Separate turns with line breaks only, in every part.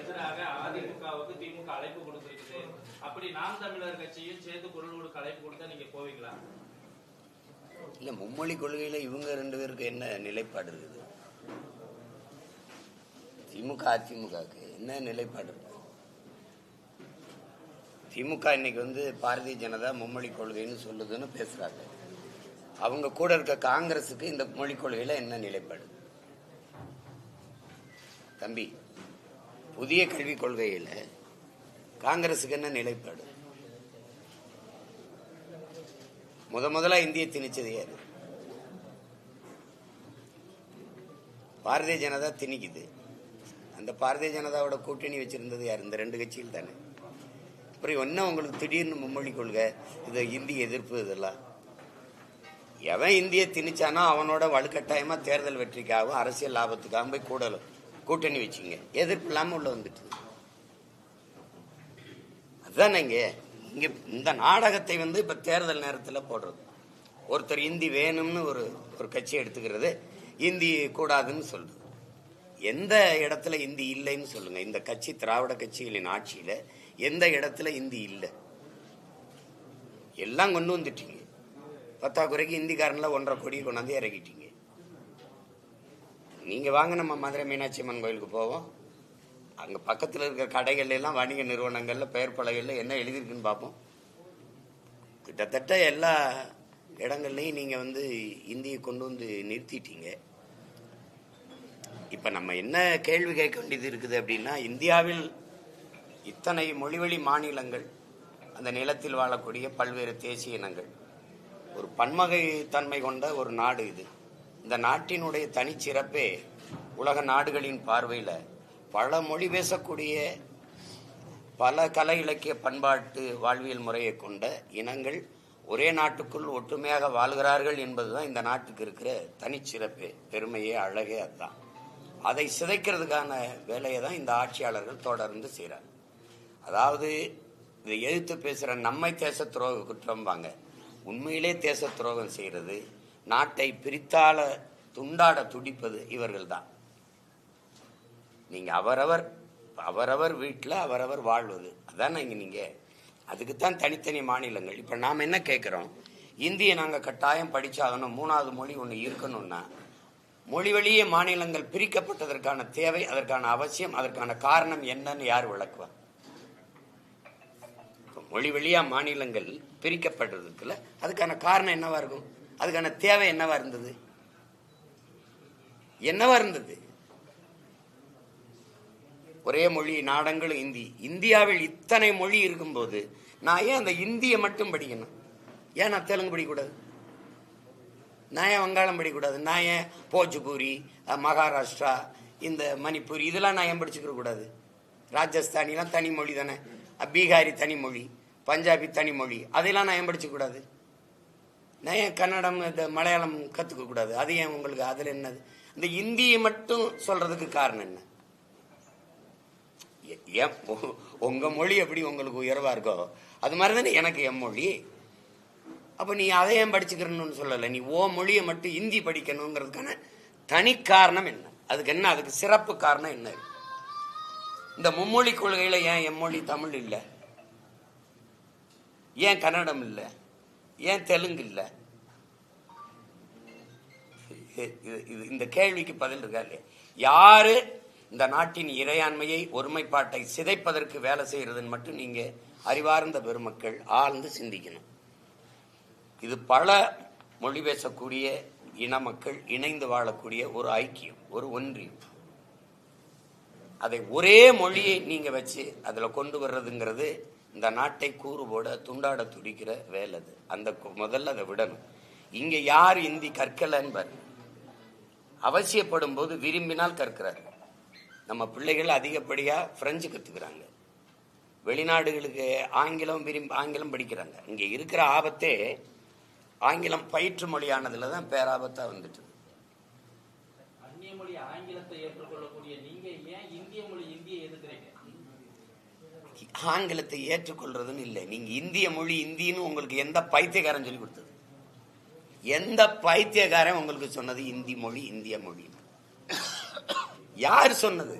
எதிராக அதிமுகவுக்கு திமுக அழைப்பு கொடுத்திருக்குது. அப்படி நாம் தமிழர் கட்சியும் சேர்த்து குரல் கொடுக்க அழைப்பு கொடுத்தா நீங்க போவீங்களா?
இல்ல, மும்மொழி கொள்கையில இவங்க ரெண்டு பேருக்கு என்ன நிலைப்பாடு இருக்குது? திமுக அதிமுகவுக்கு என்ன நிலைப்பாடு இருக்கு? திமுக இன்னைக்கு பாரதிய ஜனதா மும்மொழி கொள்கைன்னு சொல்லுதுன்னு பேசுறாங்க. அவங்க கூட இருக்க காங்கிரஸுக்கு இந்த மொழி கொள்கையில என்ன நிலைப்பாடு? தம்பி, புதிய கல்விக் கொள்கையில காங்கிரஸுக்கு என்ன நிலைப்பாடு? முதல்ல இந்திய திணிச்சது யாரு? பாரதிய ஜனதா திணிக்குது. அந்த பாரதிய ஜனதாவோட கூட்டணி வச்சிருந்தது யார்? இந்த ரெண்டு கட்சியில் தானே. அப்புறம் என்ன உங்களுக்கு திடீர்னு மும்மொழி கொள்கை, இது இந்திய எதிர்ப்பு? இதெல்லாம் எவன் இந்திய திணிச்சானோ அவனோட வலுக்கட்டாயமா தேர்தல் வெற்றிக்காகவும் அரசியல் லாபத்துக்காகவும் போய் கூட்டணி வச்சுங்க. எதிர்ப்பு இல்லாம உள்ள வந்துட்டு அதுதான் இங்க இந்த நாடகத்தை இப்ப தேர்தல் நேரத்தில் போடுறது. ஒருத்தர் இந்தி வேணும்னு ஒரு கட்சி எடுத்துக்கிறது, இந்தி கூடாதுன்னு சொல்றது. எந்த இடத்துல இந்தி இல்லைன்னு சொல்லுங்க. இந்த கட்சி திராவிட கட்சிகளின் ஆட்சியில எந்த இடத்துல இந்தி இல்லை? எல்லாம் கொண்டு வந்துட்டீங்க. பத்தாக்குறைக்கு இந்திக்காரன்ல 1.5 கோடி கொண்டாந்து இறக்கிட்டீங்க. நீங்க வாங்க, நம்ம மதுரை மீனாட்சி அம்மன் கோயிலுக்கு போவோம். அங்க பக்கத்தில் இருக்கிற கடைகள்ல எல்லாம் வணிக நிறுவனங்கள்ல பெயர் பலகைகள்ல என்ன எழுதியிருக்குன்னு பார்ப்போம். கிட்டத்தட்ட எல்லா இடங்கள்லையும் நீங்க இந்தியை கொண்டு வந்து நிறுத்திட்டீங்க. இப்ப நம்ம என்ன கேள்வி கேட்க வேண்டியது இருக்குது அப்படின்னா, இந்தியாவில் இத்தனை மொழிவழி மாநிலங்கள், அந்த நிலத்தில் வாழக்கூடிய பல்வேறு தேசிய இனங்கள், ஒரு பன்மகை தன்மை கொண்ட ஒரு நாடு இது. இந்த நாட்டினுடைய தனிச்சிறப்பே உலக நாடுகளின் பார்வையில் பல மொழி பேசக்கூடிய, பல கலை இலக்கிய பண்பாட்டு வாழ்வியல் முறையை கொண்ட இனங்கள் ஒரே நாட்டுக்குள் ஒற்றுமையாக வாழ்கிறார்கள் என்பதுதான் இந்த நாட்டுக்கு இருக்கிற தனிச்சிறப்பு, பெருமையே, அழகே. அதுதான். அதை சிதைக்கிறதுக்கான வேலையை தான் இந்த ஆட்சியாளர்கள் தொடர்ந்து செய்கிறாங்க. அதாவது இதை எதிர்த்து பேசுகிற நம்மை தேச துரோக குற்றம்பாங்க. உண்மையிலே தேச துரோகம் செய்கிறது, நாட்டை பிரித்தாள துண்டாட துடிப்பது இவர்கள் தான். நீங்க அவரவர் வீட்டில் அவரவர் வாழ்வது அதான் நீங்க அதுக்குத்தான் தனித்தனி மாநிலங்கள். இப்ப நாம என்ன கேட்கிறோம்? இந்தியை நாங்க கட்டாயம் படிச்சாகணும், 3வது மொழி ஒண்ணு இருக்கணும்னா மொழி வழியே மாநிலங்கள் பிரிக்கப்பட்டதற்கான தேவை, அதற்கான அவசியம், அதற்கான காரணம் என்னன்னு யார் விளக்குவார்? மொழி வழியா மாநிலங்கள் பிரிக்கப்பட்டதுக்குள்ள அதுக்கான காரணம் என்னவா இருக்கும்? அதுக்கான தேவை என்னவா இருந்தது? ஒரே மொழி நாடங்களும் இந்தி. இந்தியாவில் இத்தனை மொழி இருக்கும்போது நான் ஏன் அந்த இந்தியை மட்டும் படிக்கணும்? ஏன் நான் தெலுங்கு படிக்கக்கூடாது? நான் ஏன் வங்காளம் படிக்கக்கூடாது? நான் ஏன் போஜ்பூரி, மகாராஷ்டிரா, இந்த மணிப்பூரி இதெல்லாம் நான் ஏன் படிச்சுக்க கூடாது? ராஜஸ்தானிலாம் தனி மொழி தானே, பீகாரி தனி மொழி, பஞ்சாபி தனி மொழி, அதெல்லாம் நான் ஏன் படிச்சுக்க கூடாது? நான் ஏன் கன்னடம், இந்த மலையாளம் கற்றுக்க கூடாது? அது ஏன் உங்களுக்கு அதில் என்னது? இந்த இந்தியை மட்டும் சொல்றதுக்கு காரணம் என்ன? ஏன் உங்க மொழி எப்படி உங்களுக்கு உயர்வா இருக்கோ அது மாதிரி தானே எனக்கு என் மொழி. அப்ப நீ அதை ஏன் படிச்சுக்கிறன்னு சொல்லல, நீ ஓ மொழியை மட்டும் இந்தி படிக்கணுங்கிறதுக்கான தனி காரணம் என்ன? அதுக்கு என்ன, அதுக்கு சிறப்பு காரணம் என்ன? இந்த மும்மொழி கொள்கையில ஏன் என் மொழி தமிழ் இல்லை? ஏன் கன்னடம் இல்லை? ஏன் தெலுங்கு இல்லை? இந்த கேள்விக்கு பதில் இருக்கா இல்லையா? யாரு இந்த நாட்டின் இறையாண்மையை, ஒருமைப்பாட்டை சிதைப்பதற்கு வேலை செய்யறதுன்னு மட்டும் நீங்க அறிவார்ந்த பெருமக்கள் ஆழ்ந்து சிந்திக்கணும். இது பல மொழி பேசக்கூடிய இன மக்கள் இணைந்து வாழக்கூடிய ஒரு ஐக்கியம், ஒரு ஒன்றியம். அதை ஒரே மொழியை நீங்க வச்சு அதுல கொண்டு வர்றதுங்கிறது இந்த நாட்டை கூறு போட துண்டாட துடிக்கிற வேலை. அது அந்த முதல்ல அதை விடணும். இங்க யார் இந்தி கற்கலன்னு பாருங்க. அவசியப்படும் போது விரும்பினால் கற்கிறாரு. நம்ம பிள்ளைகள் அதிகப்படியா பிரெஞ்சு கத்துக்கிறாங்க, வெளிநாடுகளுக்கு ஆங்கிலம் படிக்கிறாங்க. இங்க இருக்கிற ஆபத்தே ஆங்கிலம் பயிற்று மொழியானதுல தான் பேராபத்தா வந்துட்டு.
அந்நிய மொழி ஆங்கிலத்தை ஏற்றுக்கொள்ளக்கூடிய நீங்க ஏன் இந்திய மொழி இந்தியை எதிர்க்கிறீங்க?
ஆங்கிலத்தை ஏற்றுக்கொள்றதுன்னு இல்லை. நீங்க இந்திய மொழி இந்தின்னு உங்களுக்கு எந்த பைத்தியக்காரன் சொல்லி கொடுத்தது? எந்த பைத்தியக்காரன் உங்களுக்கு சொன்னது இந்தி மொழி இந்திய மொழி? யார் சொன்னது?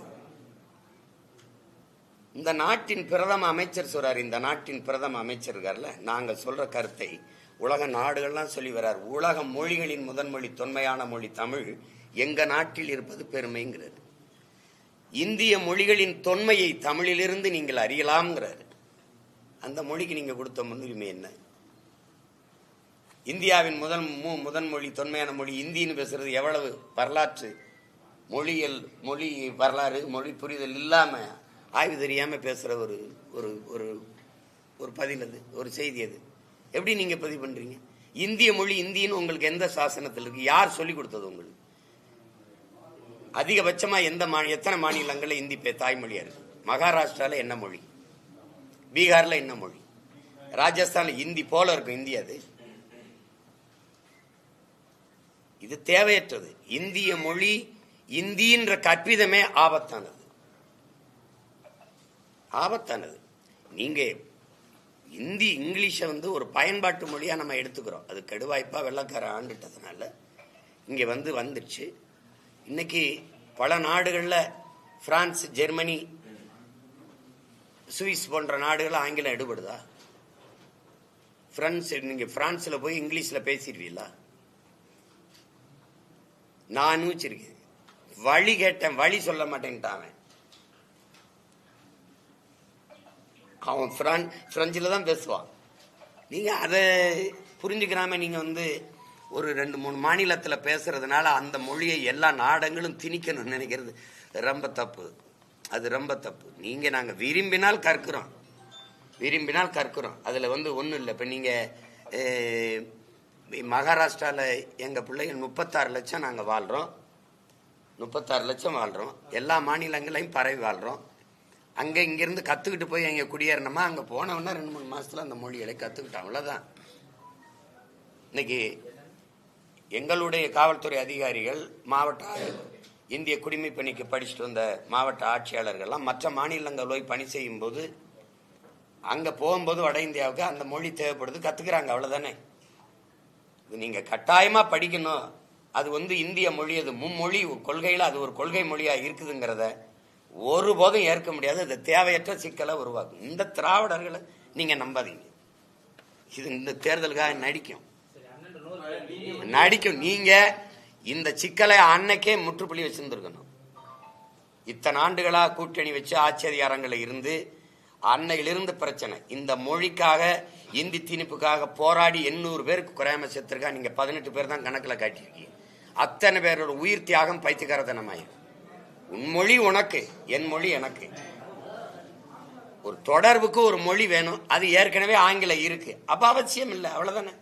இந்த நாட்டின் பிரதம அமைச்சர் சொல்றாரு, இந்த நாட்டின் பிரதம அமைச்சர் இருக்கார்ல, நாங்க சொல்ற கருத்தை உலக நாடுகள்லாம் சொல்லி வர்றார். உலக மொழிகளின் முதன்மொழி தொன்மையான மொழி தமிழ் எங்க நாட்டில் இருப்பது பெருமைங்கிறது. இந்திய மொழிகளின் தொன்மையை தமிழிலிருந்து நீங்கள் அறியலாம்ங்கிறாரு. அந்த மொழிக்கு நீங்க கொடுத்த முன்னுரிமை என்ன? இந்தியாவின் முதன்மொழி தொன்மையான மொழி இந்தின்னு பேசுறது எவ்வளவு வரலாற்று மொழியல் மொழி வரலாறு மொழி புரிதல் இல்லாம ஆய்வு தெரியாம பேசுற ஒரு ஒரு ஒரு ஒரு பதில் அது, ஒரு செய்தி அது. எப்படி நீங்க பதிவு பண்றீங்க? இந்திய மொழி இந்தின்னு உங்களுக்கு எந்த சாசனத்தில் இருக்கு? யார் சொல்லி கொடுத்தது உங்களுக்கு? அதிகபட்சமா எத்தனை மாநிலங்கள்ல இந்தி தாய்மொழியா இருக்கு? மகாராஷ்டிரால என்ன மொழி? பீகார்ல என்ன மொழி? ராஜஸ்தான்ல இந்தி போல இருக்கும் இந்தி. அது இது தேவையற்றது. இந்திய மொழி இந்தின்ற கற்பிதமே ஆபத்தானது. நீங்க இந்தி இங்கிலீஷை ஒரு பயன்பாட்டு மொழியா நம்ம எடுத்துக்கிறோம். அது கெடுவாய்ப்பா வெள்ளக்கார ஆண்டுட்டதுனால இங்க வந்துடுச்சு. இன்னைக்கு பல நாடுகள்ல பிரான்ஸ், ஜெர்மனி, சுவிஸ் போன்ற நாடுகள் ஆங்கிலம் எடுபடுதா? நீங்க பிரான்ஸ்ல போய் இங்கிலீஷ்ல பேசிடுவீங்களா? நான் வச்சிருக்கேன், வழி கேட்டேன், வழி சொல்ல மாட்டேன்ட்டான். அவன் பிரெஞ்சில தான் பேசுவான். நீங்க அதை புரிஞ்சுக்கிறாம நீங்க ஒரு 2-3 மாநிலத்துல பேசுறதுனால அந்த மொழியை எல்லா நாடுகளும் திணிக்கணும்னு நினைக்கிறது ரொம்ப தப்பு. அது ரொம்ப தப்பு. நாங்க விரும்பினால் கற்கிறோம். அதுல ஒண்ணும் இல்லை. இப்ப நீங்க மகாராஷ்டிரால எங்க பிள்ளைகள் 36 லட்சம் நாங்க வாழ்றோம். 36 லட்சம் வாழ்றோம். எல்லா மாநிலங்களையும் பரவி வாழ்றோம். அங்க இங்கிருந்து கத்துக்கிட்டு போய் அங்க குடியேறணுமா? அங்க போனவன்னா 2-3 மாசத்துல அந்த மொழிகளை கத்துக்கிட்டோம். அவ்வளவுதான். இன்னைக்கு எங்களுடைய காவல்துறை அதிகாரிகள், மாவட்ட இந்திய குடிமை பணிக்கு படிச்சுட்டு வந்த மாவட்ட ஆட்சியாளர்கள்லாம் மற்ற மாநிலங்கள் போய் பணி செய்யும் போது அங்க போகும்போது வட இந்தியாவுக்கு அந்த மொழி தேவைப்படுது, கத்துக்கிறாங்க. அவ்வளவுதானே. நீங்க கட்டாயமா படிக்கணும். அது இந்திய மொழி, அது மும்மொழி கொள்கையில அது ஒரு கொள்கை மொழியா இருக்குதுங்கிறத ஒருபோதும் ஏற்க முடியாது. அது தேவையற்ற சிக்கலை உருவாக்கும். இந்த திராவிடர்களை நீங்க நம்பாதீங்க. இது இந்த தேர்தலுக்காக நடிக்கும். நீங்க இந்த சிக்கலை அன்னைக்கே முற்றுப்புள்ளி வச்சிருந்திருக்கணும். இத்தனை ஆண்டுகளா கூட்டணி வச்சு ஆட்சி அதிகாரங்களை இருந்து அன்னையிலிருந்து பிரச்சனை. இந்த மொழிக்காக இந்தி திணிப்புக்காக போராடி 800 பேருக்கு குறையாம செத்துருக்கா. நீங்க 18 பேர் தான் கணக்குல காட்டியிருக்கீங்க. அத்தனை பேரோட உயிர் தியாகம் பைத்தியக்காரத்தனமாயிரும். உன் மொழி உனக்கு, என் மொழி எனக்கு. ஒரு தொடர்புக்கு ஒரு மொழி வேணும். அது ஏற்கனவே ஆங்கிலம் இருக்கு. அப்ப அவசியம் இல்லை. அவ்வளவுதானே.